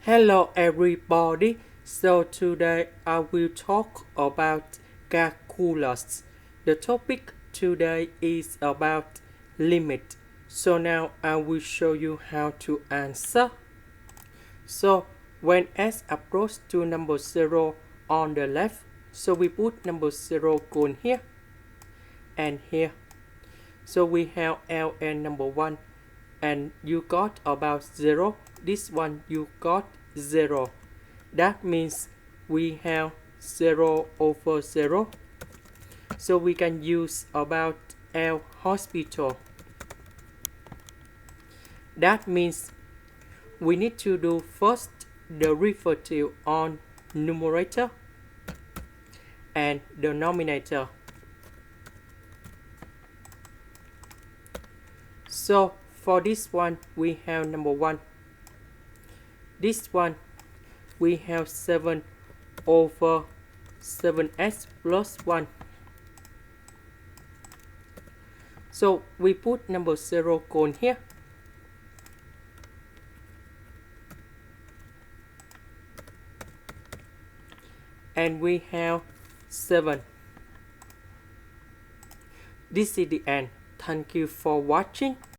Hello everybody, so today I will talk about calculus. The topic today is about limit. So now I will show you how to answer. So when s approach to number 0 on the left, so we put number 0 going here and here. So we have ln number 1 and you got about 0. This one you got 0. That means we have 0 over 0. So we can use about L hospital. That means we need to do first the derivative on numerator and denominator. So for this one we have number 1. This one we have 7 over 7x plus 1. So we put number 0 going here. And we have 7. This is the end. Thank you for watching.